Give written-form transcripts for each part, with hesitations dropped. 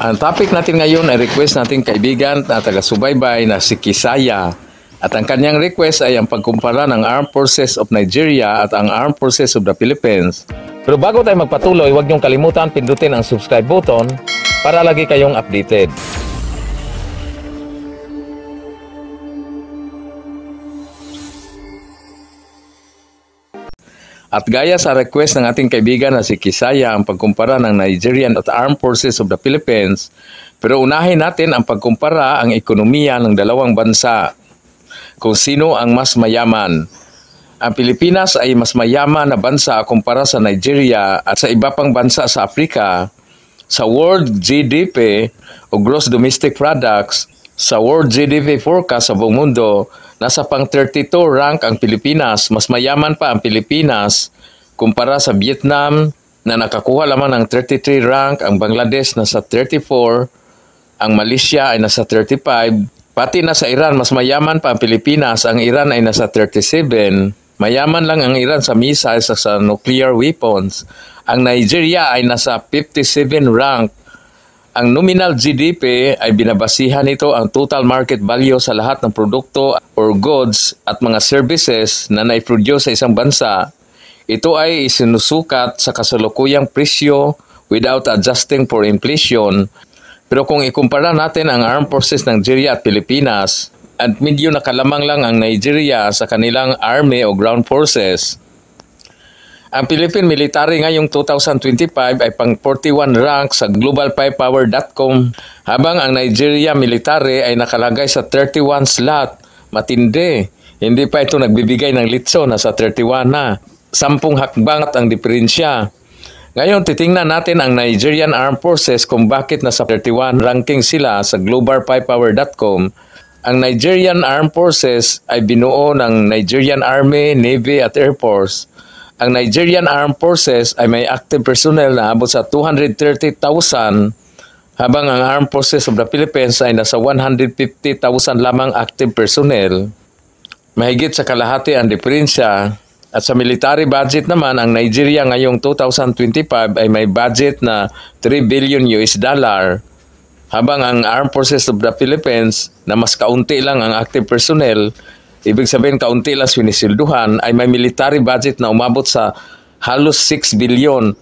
Ang topic natin ngayon ay request nating kaibigan na taga-subaybay na si Kisaya. At ang kanyang request ay ang pagkumpara ng Armed Forces of Nigeria at ang Armed Forces of the Philippines. Pero bago tayo magpatuloy, huwag niyong kalimutan pindutin ang subscribe button para lagi kayong updated. At gaya sa request ng ating kaibigan na si Kisaya ang pagkumpara ng Nigerian at Armed Forces of the Philippines, pero unahin natin ang pagkumpara ang ekonomiya ng dalawang bansa, kung sino ang mas mayaman. Ang Pilipinas ay mas mayaman na bansa kumpara sa Nigeria at sa iba pang bansa sa Afrika. Sa World GDP o Gross Domestic Products, sa World GDP forecast sa buong mundo, nasa pang 32 rank ang Pilipinas. Mas mayaman pa ang Pilipinas kumpara sa Vietnam na nakakuha lamang ng 33 rank, ang Bangladesh nasa 34, ang Malaysia ay nasa 35, pati na sa Iran mas mayaman pa ang Pilipinas, ang Iran ay nasa 37. Mayaman lang ang Iran sa missiles at sa nuclear weapons. Ang Nigeria ay nasa 57 rank. Ang nominal GDP ay binabasihan nito ang total market value sa lahat ng produkto or goods at mga services na naiproduce sa isang bansa. Ito ay isinusukat sa kasalukuyang presyo without adjusting for inflation. Pero kung ikumpara natin ang Armed Forces ng Nigeria at Pilipinas, at medyo nakalamang lang ang Nigeria sa kanilang army o ground forces. Ang Philippine Military ngayong 2025 ay pang 41 rank sa global5power.com, habang ang Nigeria Military ay nakalagay sa 31 slot. Matindi. Hindi pa ito nagbibigay ng litso, nasa 31 na. 10 hakbang ang diferensya. Ngayon, titingnan natin ang Nigerian Armed Forces kung bakit nasa 31 ranking sila sa global5power.com. Ang Nigerian Armed Forces ay binuo ng Nigerian Army, Navy at Air Force. Ang Nigerian Armed Forces ay may active personnel na abot sa 230,000, habang ang Armed Forces of the Philippines ay nasa 150,000 lamang active personnel. Mahigit sa kalahati ang diferensya. At sa military budget naman, ang Nigeria ngayong 2025 ay may budget na $3 billion, habang ang Armed Forces of the Philippines na mas kaunti lang ang active personnel, ibig sabihin kaunti lang sinisilduhan, ay may military budget na umabot sa halos $6 billion,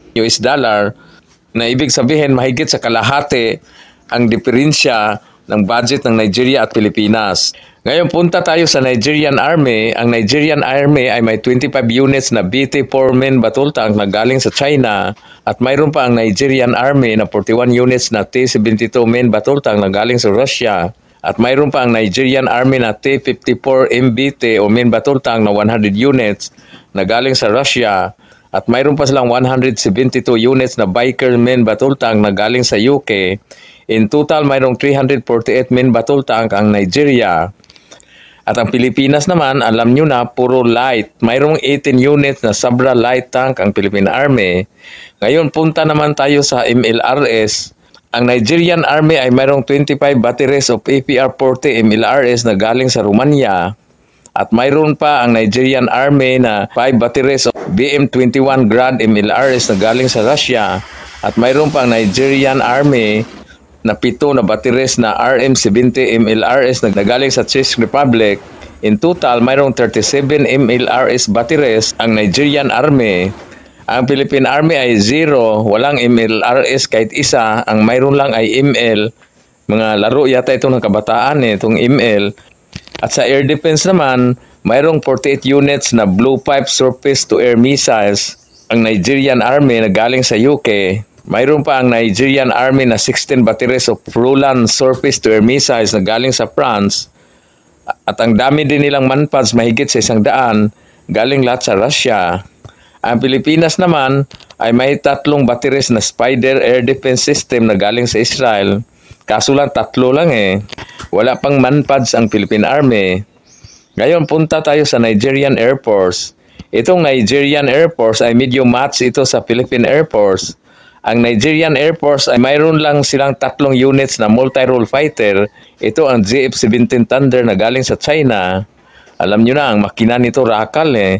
na ibig sabihin mahigit sa kalahati ang diferensya ng budget ng Nigeria at Pilipinas. Ngayon punta tayo sa Nigerian Army. Ang Nigerian Army ay may 25 units na BT-4 main battle tank na galing sa China, at mayroon pa ang Nigerian Army na 41 units na T-72 main battle tank na galing sa Russia. At mayroon pa ang Nigerian Army na T-54 MBT o main battle tank na 100 units na galing sa Russia. At mayroon pa silang 172 units na Biker main battle tank na galing sa UK. In total, mayroong 348 main battle tank ang Nigeria. At ang Pilipinas naman, alam nyo na, puro light. Mayroong 18 units na Sabra light tank ang Philippine Army. Ngayon, punta naman tayo sa MLRS. Ang Nigerian Army ay mayroong 25 batteries of APR-40 MLRS na galing sa Romania. At mayroon pa ang Nigerian Army na 5 batteries of BM-21 Grad MLRS na galing sa Russia. At mayroon pa ang Nigerian Army na 7 na batteries na RM-70 MLRS na galing sa Czech Republic. In total, mayroong 37 MLRS batteries ang Nigerian Army. Ang Philippine Army ay 0, walang MLRS kahit isa. Ang mayroon lang ay ML. Mga laro yata ito ng kabataan itong ML. At sa air defense naman, mayroong 48 units na Blue Pipe surface-to-air missiles ang Nigerian Army na galing sa UK. Mayroon pa ang Nigerian Army na 16 batteries of Roland surface-to-air missiles na galing sa France. At ang dami din nilang manpads, mahigit sa 100, galing lahat sa Russia. Ang Pilipinas naman ay may 3 batteries na Spider air defense system na galing sa Israel. Kaso lang 3 lang eh. Wala pang manpads ang Philippine Army. Ngayon punta tayo sa Nigerian Air Force. Itong Nigerian Air Force ay medyo match ito sa Philippine Air Force. Ang Nigerian Air Force ay mayroon lang silang 3 units na multi-role fighter. Ito ang JF-17 Thunder na galing sa China. Alam nyo na, ang makina nito rakal eh.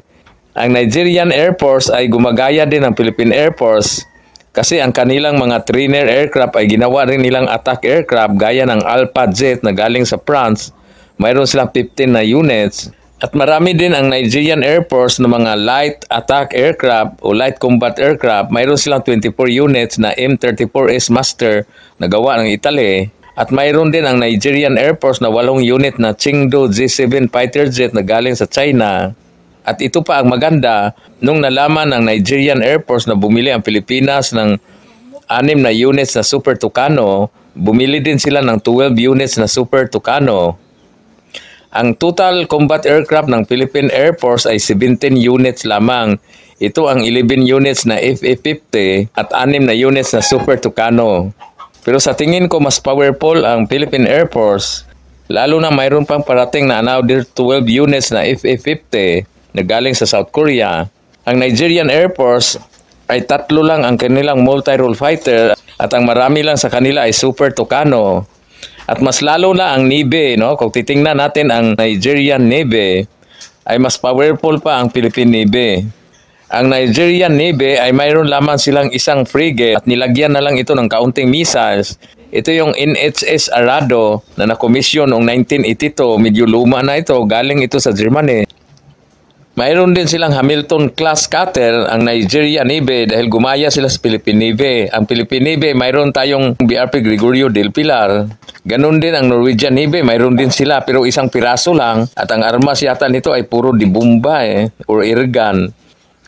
Ang Nigerian Air Force ay gumagaya din ng Philippine Air Force. Kasi ang kanilang mga trainer aircraft ay ginawa rin nilang attack aircraft gaya ng Alpha Jet na galing sa France. Mayroon silang 15 na units. At marami din ang Nigerian Air Force na mga light attack aircraft o light combat aircraft. Mayroon silang 24 units na M34S Master na gawa ng Italy. At mayroon din ang Nigerian Air Force na 8 unit na Chengdu J7 fighter jet na galing sa China. At ito pa ang maganda, nung nalaman ng Nigerian Air Force na bumili ang Pilipinas ng 6 na units na Super Tucano, bumili din sila ng 12 units na Super Tucano. Ang total combat aircraft ng Philippine Air Force ay 17 units lamang. Ito ang 11 units na FA-50 at 6 na units na Super Tucano. Pero sa tingin ko mas powerful ang Philippine Air Force, lalo na mayroon pang parating na another 12 units na FA-50 na galing sa South Korea. Ang Nigerian Air Force ay 3 lang ang kanilang multi-role fighter at ang marami lang sa kanila ay Super Tucano. At mas lalo na ang Navy, no? Kung titingnan natin ang Nigerian Navy, ay mas powerful pa ang Philippine Navy. Ang Nigerian Navy ay mayroon lamang silang isang frigate at nilagyan na lang ito ng kaunting missiles. Ito yung NHS Arado na nakomisyon noong 1982. Medyo luma na ito. Galing ito sa Germany. Mayroon din silang Hamilton-class cutter ang Nigerian Navy dahil gumaya sila sa Philippine Navy. Ang Philippine Navy, mayroon tayong BRP Gregorio del Pilar. Ganon din ang Norwegian Navy, mayroon din sila pero isang piraso lang. At ang armas yata nito ay puro dibumba or airgun.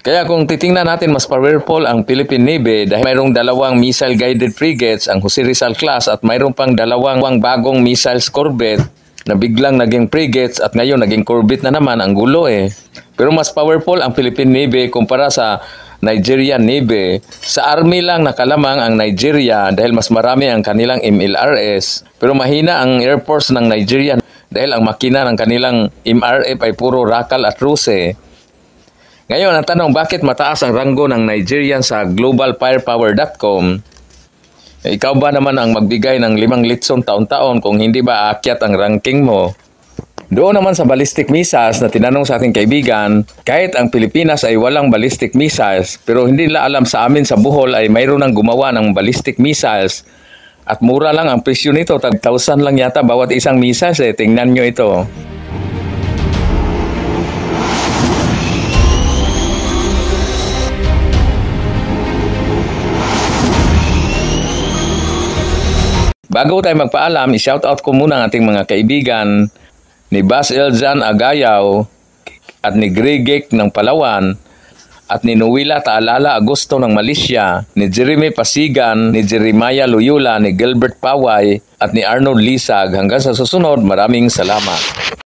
Kaya kung titingnan natin, mas powerful ang Philippine Navy dahil mayroong 2 missile-guided frigates, ang Jose Rizal class, at mayroon pang 2 bagong missiles corvette na biglang naging frigates at ngayon naging corvette na naman. Ang gulo Pero mas powerful ang Philippine Navy kumpara sa Nigerian Navy. Sa Army lang nakalamang ang Nigeria dahil mas marami ang kanilang MLRS. Pero mahina ang Air Force ng Nigeria dahil ang makina ng kanilang MRF ay puro Rakal at Ruse. Ngayon, ang tanong, bakit mataas ang ranggo ng Nigerian sa globalfirepower.com? Ikaw ba naman ang magbigay ng 5 litson taon-taon kung hindi ba aakyat ang ranking mo? Doon naman sa ballistic missiles na tinanong sa ating kaibigan, kahit ang Pilipinas ay walang ballistic missiles, pero hindi nila alam sa amin sa Bohol ay mayroon ng gumawa ng ballistic missiles. At mura lang ang presyo nito, tag 1,000 lang yata bawat isang missiles Tingnan nyo ito. Bago tayo magpaalam, i-shoutout ko muna ang ating mga kaibigan ni Bas Eljan Agayaw at ni Gregek ng Palawan at ni Nuwila Taalala Agosto ng Malaysia, ni Jeremy Pasigan, ni Jeremiah Loyola, ni Gilbert Paway at ni Arnold Lisag. Hanggang sa susunod, maraming salamat.